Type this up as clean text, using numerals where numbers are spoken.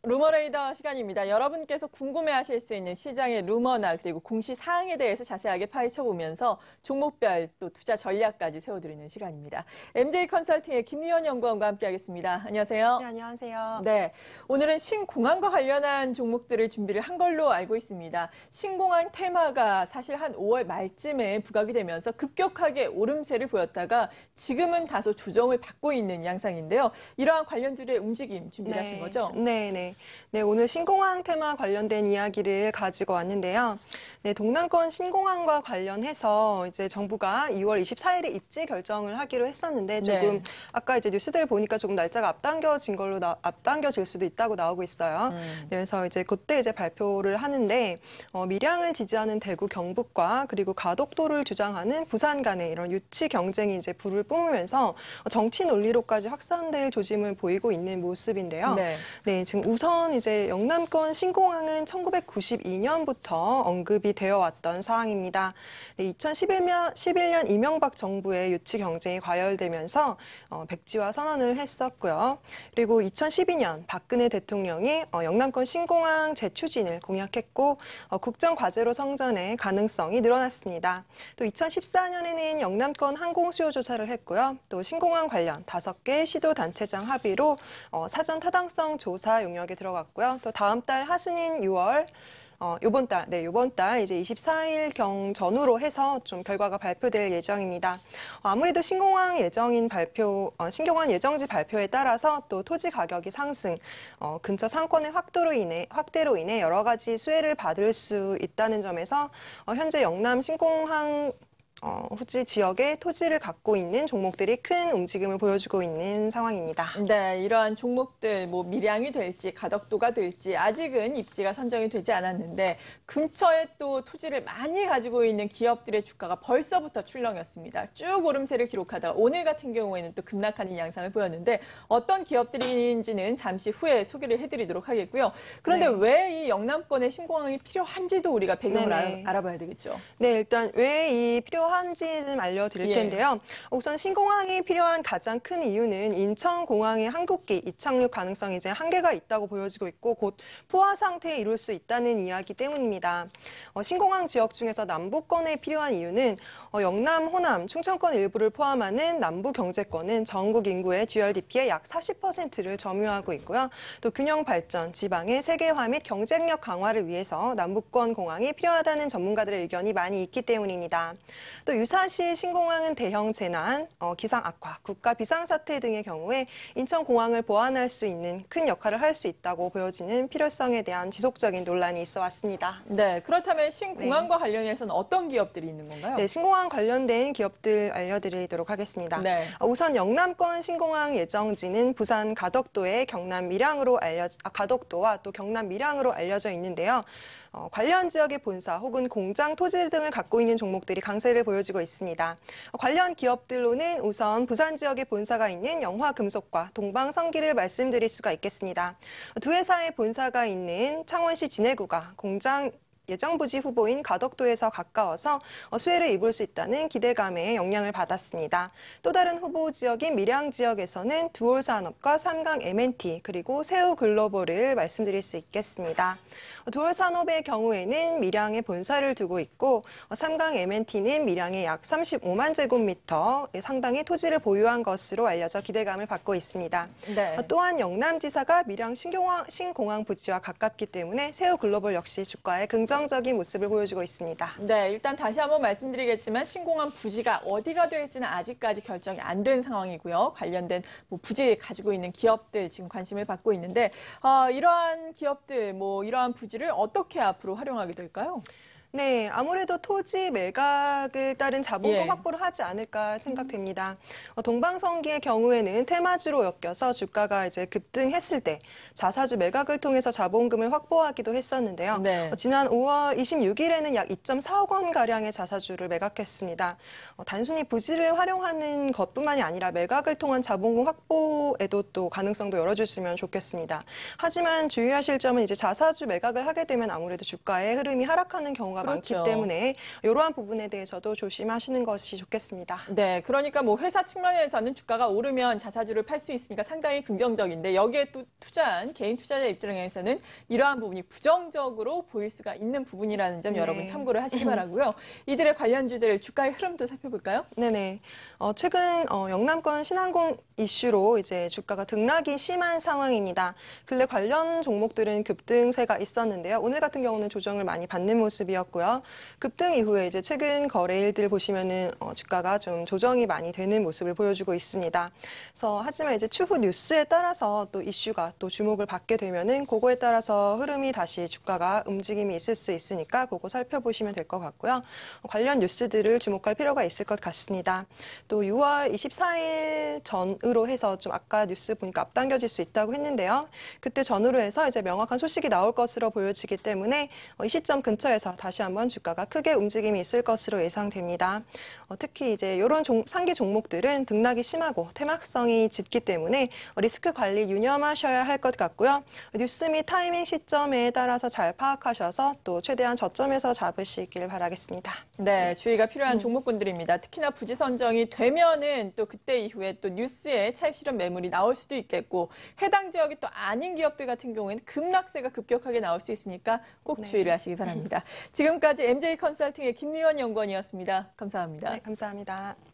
루머레이더 시간입니다. 여러분께서 궁금해하실 수 있는 시장의 루머나 그리고 공시 사항에 대해서 자세하게 파헤쳐보면서 종목별 또 투자 전략까지 세워드리는 시간입니다. MJ컨설팅의 김유연 연구원과 함께하겠습니다. 안녕하세요. 네, 안녕하세요. 네, 오늘은 신공항과 관련한 종목들을 준비를 한 걸로 알고 있습니다. 신공항 테마가 사실 한 5월 말쯤에 부각이 되면서 급격하게 오름세를 보였다가 지금은 다소 조정을 받고 있는 양상인데요. 이러한 관련주의 움직임 준비를 하신 거죠? 네, 오늘 신공항 테마 관련된 이야기를 가지고 왔는데요. 네, 동남권 신공항과 관련해서 이제 정부가 2월 24일에 입지 결정을 하기로 했었는데 조금 아까 이제 뉴스들 보니까 조금 날짜가 앞당겨질 수도 있다고 나오고 있어요. 그래서 이제 그때 이제 발표를 하는데 밀양을 지지하는 대구 경북과 그리고 가덕도를 주장하는 부산 간의 이런 유치 경쟁이 이제 불을 뿜으면서 정치 논리로까지 확산될 조짐을 보이고 있는 모습인데요. 네, 지금 우선 이제 영남권 신공항은 1992년부터 언급이 되어 왔던 사항입니다. 네, 2011년 이명박 정부의 유치 경쟁이 과열되면서 백지화 선언을 했었고요. 그리고 2012년 박근혜 대통령이 영남권 신공항 재추진을 공약했고 국정 과제로 성전의 가능성이 늘어났습니다. 또 2014년에는 영남권 항공 수요 조사를 했고요. 또 신공항 관련 5개 시도단체장 합의로 사전 타당성 조사 용역에 들어갔고요. 또 다음 달 하순인 6월 요번 달 이제 24일경 전후로 해서 좀 결과가 발표될 예정입니다. 아무래도 신공항 예정지 발표에 따라서 또 토지 가격이 상승, 근처 상권의 확대로 인해 여러 가지 수혜를 받을 수 있다는 점에서 현재 영남 신공항 후지 지역에 토지를 갖고 있는 종목들이 큰 움직임을 보여주고 있는 상황입니다. 네, 이러한 종목들 뭐 밀양이 될지 가덕도가 될지 아직은 입지가 선정이 되지 않았는데 근처에 또 토지를 많이 가지고 있는 기업들의 주가가 벌써부터 출렁였습니다. 쭉 오름세를 기록하다가 오늘 같은 경우에는 또 급락하는 양상을 보였는데 어떤 기업들인지는 잠시 후에 소개를 해드리도록 하겠고요. 그런데 왜 이 영남권의 신공항이 필요한지도 우리가 배경을 알아봐야 되겠죠. 네, 일단 왜 이 필요한지 좀 알려드릴 텐데요. 우선 신공항이 필요한 가장 큰 이유는 인천공항의 항국기 이착륙 가능성이 이제 한계가 있다고 보여지고 있고 곧 포화 상태에 이룰 수 있다는 이야기 때문입니다. 신공항 지역 중에서 남부권에 필요한 이유는 영남, 호남, 충청권 일부를 포함하는 남부 경제권은 전국 인구의 GRDP의 약 40%를 점유하고 있고요. 또 균형 발전, 지방의 세계화 및 경쟁력 강화를 위해서 남부권 공항이 필요하다는 전문가들의 의견이 많이 있기 때문입니다. 또 유사시 신공항은 대형 재난, 기상 악화, 국가 비상사태 등의 경우에 인천공항을 보완할 수 있는 큰 역할을 할 수 있다고 보여지는 필요성에 대한 지속적인 논란이 있어 왔습니다. 네, 그렇다면 신공항과 관련해서는 어떤 기업들이 있는 건가요? 네, 신공항 관련된 기업들 알려드리도록 하겠습니다. 우선 영남권 신공항 예정지는 부산 가덕도의 가덕도와 또 경남 밀양으로 알려져 있는데요. 관련 지역의 본사 혹은 공장 토지 등을 갖고 있는 종목들이 강세를 보여주고 있습니다. 관련 기업들로는 우선 부산 지역의 본사가 있는 영화금속과 동방성기를 말씀드릴 수가 있겠습니다. 두 회사의 본사가 있는 창원시 진해구가 공장 예정부지 후보인 가덕도에서 가까워서 수혜를 입을 수 있다는 기대감에 영향을 받았습니다. 또 다른 후보 지역인 밀양 지역에서는 두올산업과 삼강 M&T 그리고 세우글로벌을 말씀드릴 수 있겠습니다. 두올산업의 경우에는 밀양에 본사를 두고 있고 삼강 M&T는 밀양에 약 35만 제곱미터 상당의 토지를 보유한 것으로 알려져 기대감을 받고 있습니다. 또한 영남지사가 밀양 신공항 부지와 가깝기 때문에 세우글로벌 역시 주가에 긍정적인 모습을 보여주고 있습니다. 네, 일단 다시 한번 말씀드리겠지만 신공항 부지가 어디가 될지는 아직까지 결정이 안 된 상황이고요. 관련된 부지 가지고 있는 기업들 지금 관심을 받고 있는데 이러한 기업들 이러한 부지를 어떻게 앞으로 활용하게 될까요? 네, 아무래도 토지 매각을 따른 자본금 확보를 하지 않을까 생각됩니다. 동방성기의 경우에는 테마주로 엮여서 주가가 이제 급등했을 때 자사주 매각을 통해서 자본금을 확보하기도 했었는데요. 지난 5월 26일에는 약 2.4억 원 가량의 자사주를 매각했습니다. 단순히 부지를 활용하는 것뿐만이 아니라 매각을 통한 자본금 확보에도 또 가능성도 열어주시면 좋겠습니다. 하지만 주의하실 점은 이제 자사주 매각을 하게 되면 아무래도 주가의 흐름이 하락하는 경우가 경우가 그렇죠. 많기 때문에 이러한 부분에 대해서도 조심하시는 것이 좋겠습니다. 네, 그러니까 뭐 회사 측면에서는 주가가 오르면 자사주를 팔 수 있으니까 상당히 긍정적인데 여기에 또 투자한 개인 투자자 입장에서는 이러한 부분이 부정적으로 보일 수가 있는 부분이라는 점 네. 여러분 참고를 하시기 바라고요. 이들의 관련주들 주가의 흐름도 살펴볼까요? 네네. 최근 영남권 신항공 이슈로 이제 주가가 등락이 심한 상황입니다. 근래 관련 종목들은 급등세가 있었는데요. 오늘 같은 경우는 조정을 많이 받는 모습이었고요. 급등 이후에 이제 최근 거래일들 보시면은 주가가 좀 조정이 많이 되는 모습을 보여주고 있습니다. 그래서 하지만 이제 추후 뉴스에 따라서 또 이슈가 또 주목을 받게 되면은 그거에 따라서 흐름이 다시 주가가 움직임이 있을 수 있으니까 그거 살펴보시면 될 것 같고요. 관련 뉴스들을 주목할 필요가 있을 것 같습니다. 또 6월 24일 전으로 해서 좀 아까 뉴스 보니까 앞당겨질 수 있다고 했는데요. 그때 전후로 해서 이제 명확한 소식이 나올 것으로 보여지기 때문에 이 시점 근처에서 다시 한번 주가가 크게 움직임이 있을 것으로 예상됩니다. 특히 이제 이런 상기 종목들은 등락이 심하고 퇴막성이 짙기 때문에 리스크 관리 유념하셔야 할 것 같고요. 뉴스 및 타이밍 시점에 따라서 잘 파악하셔서 또 최대한 저점에서 잡으시길 바라겠습니다. 네, 주의가 필요한 종목군들입니다. 특히나 부지 선정이 되면은 또 그때 이후에 또 뉴스에 차익 실현 매물이 나올 수도 있겠고 해당 지역이 또 아닌 기업들 같은 경우에는 급락세가 급격하게 나올 수 있으니까 꼭 주의를 하시기 바랍니다. 지금까지 MJ 컨설팅의 김미원 연구원이었습니다. 감사합니다. 네, 감사합니다.